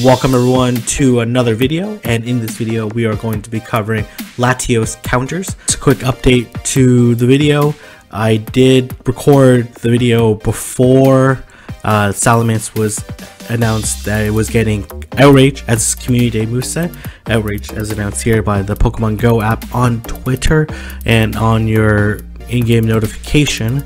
Welcome everyone to another video, and in this video we are going to be covering Latios counters. Just a quick update to the video. I did record the video before Salamence was announced that it was getting Outrage as community day moveset. Outrage as announced here by the Pokemon Go app on Twitter and on your in-game notification.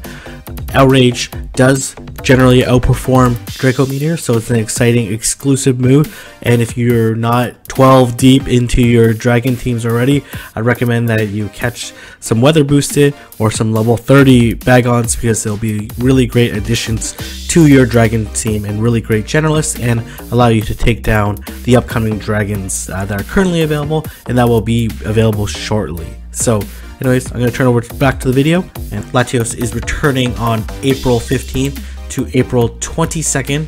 Outrage does generally outperform Draco Meteor, so it's an exciting exclusive move. And if you're not 12 deep into your dragon teams already, I'd recommend that you catch some weather boosted or some level 30 Bagons, because they'll be really great additions to your dragon team and really great generalists, and allow you to take down the upcoming dragons that are currently available and that will be available shortly. So anyways, I'm going to turn over back to the video. And Latios is returning on April 15th to April 22nd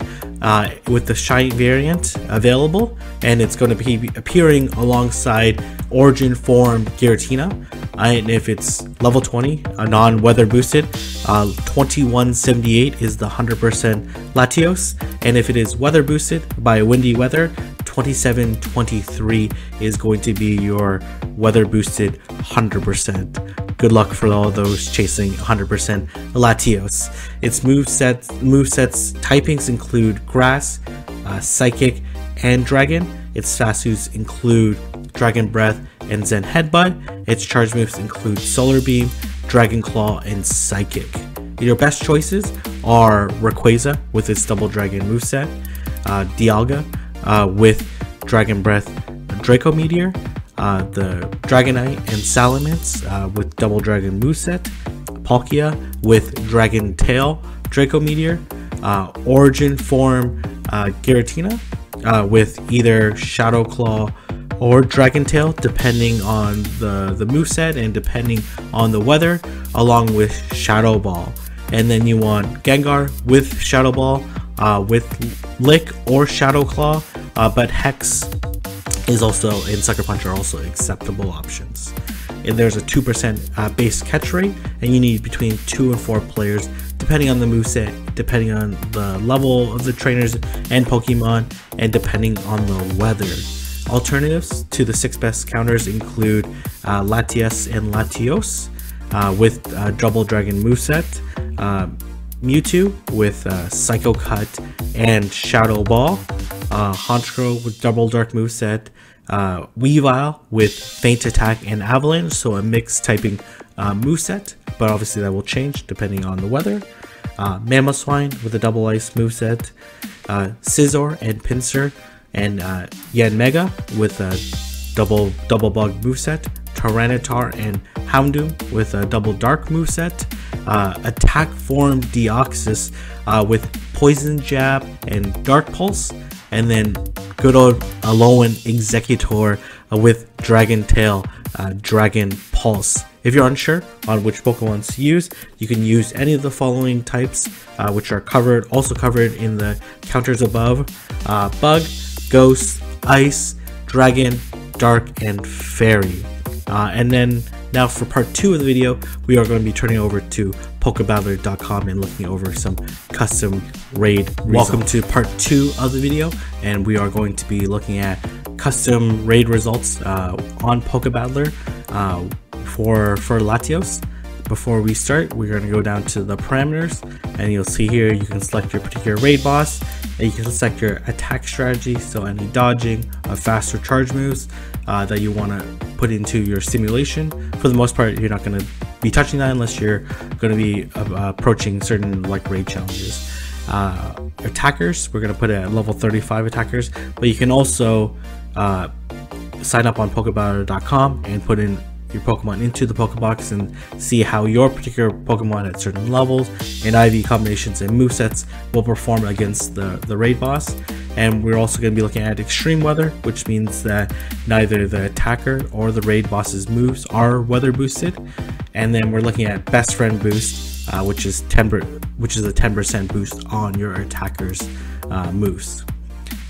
with the shiny variant available, and it's going to be appearing alongside Origin Form Giratina. And if it's level 20, non-weather boosted, 2178 is the 100% Latios, and if it is weather boosted by Windy Weather, 2723 is going to be your weather boosted 100%. Good luck for all those chasing 100% Latios. Its movesets typings include Grass, Psychic, and Dragon. Its fast moves include Dragon Breath and Zen Headbutt. Its charge moves include Solar Beam, Dragon Claw, and Psychic. Your best choices are Rayquaza with its Double Dragon moveset, Dialga with Dragon Breath, Draco Meteor, the Dragonite and Salamence with Double Dragon moveset, Palkia with Dragon Tail, Draco Meteor, Origin Form Giratina with either Shadow Claw or Dragon Tail, depending on the moveset and depending on the weather, along with Shadow Ball. And then you want Gengar with Shadow Ball, with Lick or Shadow Claw, but Hex is also, and Sucker Punch are also acceptable options. And there's a 2% base catch rate, and you need between 2 and 4 players depending on the moveset, depending on the level of the trainers and Pokemon, and depending on the weather. Alternatives to the 6 best counters include Latias and Latios with Double Dragon moveset, Mewtwo with Psycho Cut and Shadow Ball, Honchkrow with Double Dark moveset, Weavile with Feint Attack and Avalanche, so a mixed typing moveset, but obviously that will change depending on the weather. Mamoswine with a Double Ice moveset, Scizor and Pinsir, and Yanmega with a Double Bug moveset, Tyranitar and Houndoom with a Double Dark moveset, Attack Form Deoxys with Poison Jab and Dark Pulse, and then good old Alolan Executor with Dragon Tail, Dragon Pulse. If you're unsure on which Pokemon to use, you can use any of the following types, which are also covered in the counters above: Bug, Ghost, Ice, Dragon, Dark, and Fairy. And then now for part 2 of the video, we are going to be turning over to Pokebattler.com and looking over some custom raid results. Welcome to part 2 of the video, and we are going to be looking at custom raid results on Pokebattler for Latios. Before we start, we're going to go down to the parameters, and you'll see here you can select your particular raid boss, and you can select your attack strategy, so any dodging, faster charge moves that you want to put into your simulation. For the most part, you're not going to be touching that unless you're going to be approaching certain like raid challenges. Attackers, we're going to put it at level 35 attackers, but you can also sign up on Pokebattler.com and put in your Pokemon into the Pokebox and see how your particular Pokemon at certain levels and IV combinations and movesets will perform against the raid boss. And we're also going to be looking at extreme weather, which means that neither the attacker or the raid boss's moves are weather boosted. And then we're looking at best friend boost, which is a 10% boost on your attacker's moves.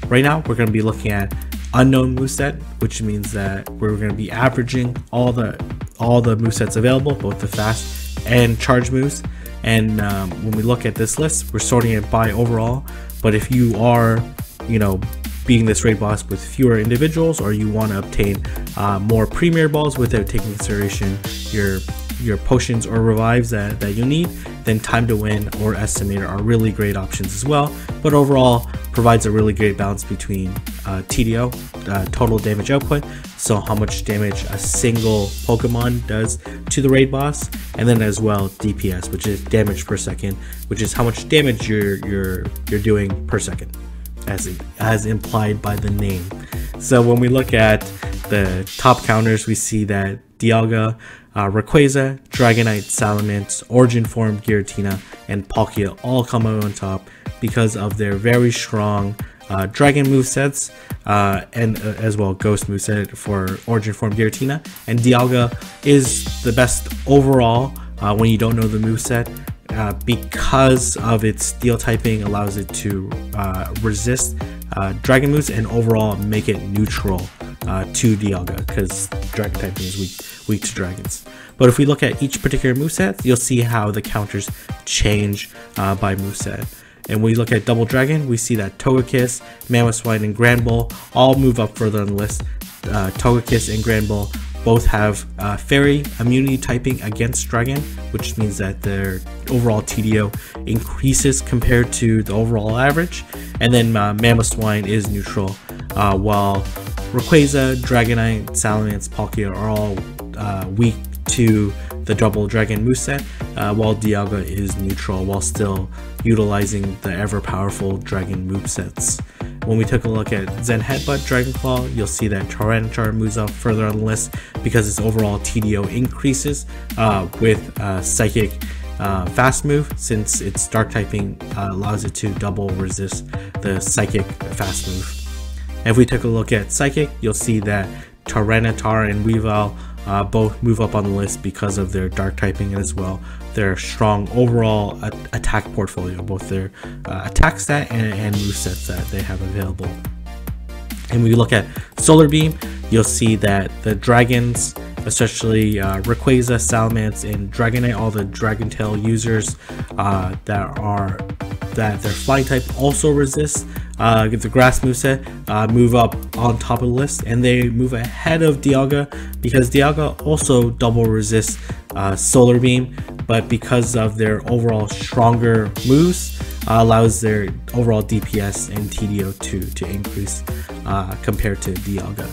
Right now, we're going to be looking at unknown moveset, which means that we're going to be averaging all the movesets available, both the fast and charge moves. And when we look at this list, we're sorting it by overall. But if you are, beating this raid boss with fewer individuals, or you want to obtain more premier balls without taking consideration your potions or revives that you need, then Time to Win or Estimator are really great options as well. But overall, provides a really great balance between TDO, total damage output, so how much damage a single Pokemon does to the raid boss, and then as well DPS, which is damage per second, which is how much damage you're doing per second, as implied by the name. So when we look at the top counters, we see that Dialga, Rayquaza, Dragonite, Salamence, Origin Form, Giratina, and Palkia all come out on top because of their very strong Dragon movesets, and as well Ghost moveset for Origin Form Giratina. And Dialga is the best overall when you don't know the moveset, because of its steel typing allows it to resist dragon moves and overall make it neutral to Dialga, because dragon typing is weak to dragons. But if we look at each particular moveset, you'll see how the counters change by moveset. And when we look at Double Dragon, we see that Togekiss, Mamoswine, and Granbull all move up further on the list. Togekiss and Granbull both have Fairy immunity typing against Dragon, which means that their overall TDO increases compared to the overall average. And then Mamoswine is neutral, while Rayquaza, Dragonite, Salamence, Palkia are all weak to the Double Dragon moveset, while Dialga is neutral while still utilizing the ever powerful Dragon movesets. When we took a look at Zen Headbutt Dragon Claw, you'll see that Tyranitar moves up further on the list because its overall TDO increases with Psychic fast move, since its dark typing allows it to double resist the Psychic fast move. And if we take a look at Psychic, you'll see that Tyranitar and Weavile both move up on the list because of their dark typing, and as well their strong overall attack portfolio, both their attack stat and movesets that they have available. And when we look at Solar Beam, you'll see that the dragons, especially Rayquaza, Salamence, and Dragonite, all the Dragon Tail users that their flying type also resists the grass moveset, move up on top of the list, and they move ahead of Dialga because Dialga also double resists Solar Beam, but because of their overall stronger moves, allows their overall DPS and TDO to increase compared to Dialga.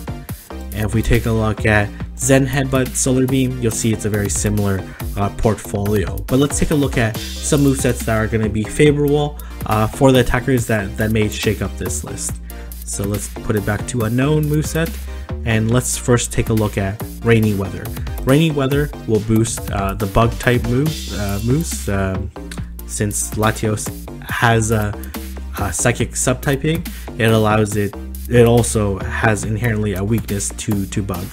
And if we take a look at Zen Headbutt Solar Beam, you'll see it's a very similar portfolio. But let's take a look at some movesets that are going to be favorable for the attackers that may shake up this list. So let's put it back to a known moveset, and let's first take a look at Rainy Weather. Rainy Weather will boost the bug type moves, since Latios has a psychic subtyping. It also has inherently a weakness to bug.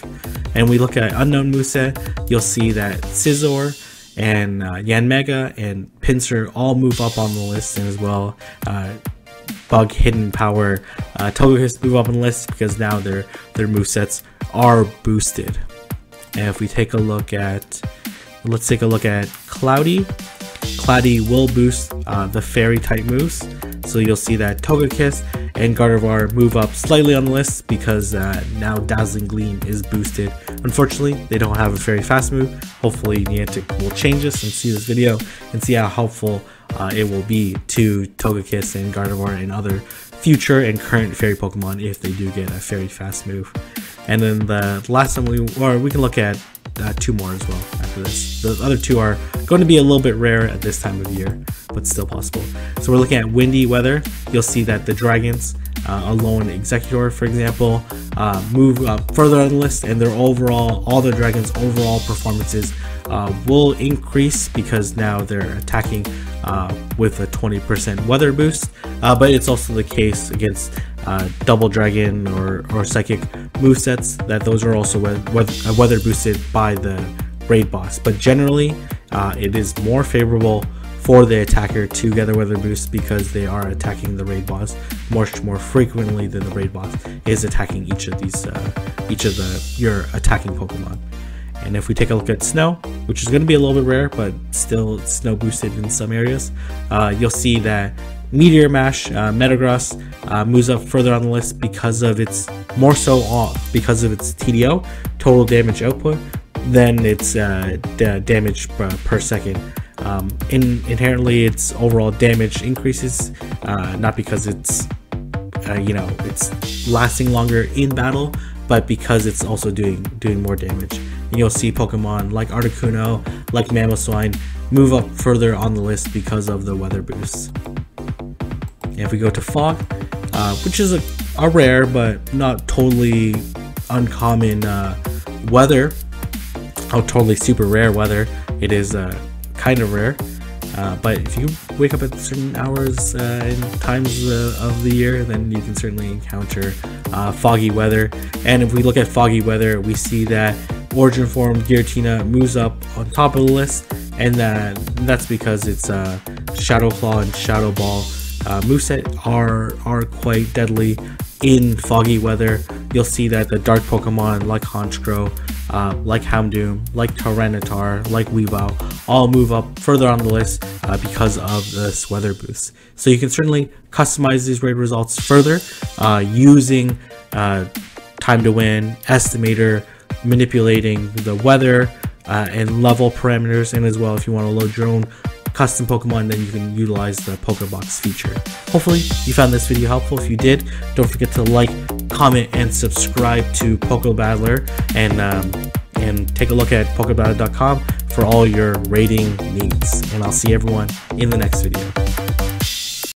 And we look at unknown moveset, you'll see that Scizor and Yanmega and Pinsir all move up on the list, and as well bug hidden power Togekiss move up on the list because now their movesets are boosted. And if we take a look at, let's take a look at Cloudy. Cloudy will boost the fairy type moves, so you'll see that Togekiss and Gardevoir move up slightly on the list because now Dazzling Gleam is boosted. Unfortunately, they don't have a very fast move. Hopefully Niantic will change this and see this video and see how helpful it will be to Togekiss and Gardevoir and other future and current fairy Pokemon if they do get a very fast move. And then the last one we can look at two more as well after this. The other two are going to be a little bit rare at this time of year, but still possible. So we're looking at Windy Weather. You'll see that the dragons, Alolan Executor for example, move up further on the list, and their overall, all the dragons' overall performances will increase because now they're attacking with a 20% weather boost, but it's also the case against Double Dragon or Psychic movesets that those are also weather boosted by the raid boss. But generally, it is more favorable for the attacker to get a weather boost because they are attacking the raid boss much more frequently than the raid boss is attacking each of your attacking Pokemon. And if we take a look at Snow, which is going to be a little bit rare, but still Snow boosted in some areas, you'll see that Meteor Mash, Metagross moves up further on the list because of its TDO, total damage output, than its damage per second. Inherently, its overall damage increases, not because it's it's lasting longer in battle, but because it's also doing more damage. And you'll see Pokemon like Articuno, like Mamoswine move up further on the list because of the weather boosts. And if we go to Fog, which is a rare but not totally uncommon weather, totally super rare weather. It is kind of rare, but if you wake up at certain hours and times of the year, then you can certainly encounter Foggy Weather. And if we look at Foggy Weather, we see that Origin Form Giratina moves up on top of the list, and that's because its Shadow Claw and Shadow Ball moveset are quite deadly in Foggy Weather. You'll see that the dark Pokemon like Honchkrow, like Houndoom, like Tyranitar, like Weavile all move up further on the list because of this weather boost. So you can certainly customize these raid results further using time to win, estimator, manipulating the weather and level parameters, and as well if you want to load your own custom Pokemon, then you can utilize the Pokebox feature. Hopefully you found this video helpful. If you did, don't forget to like, comment, and subscribe to Pokebattler, and take a look at Pokebattler.com for all your raiding needs. And I'll see everyone in the next video.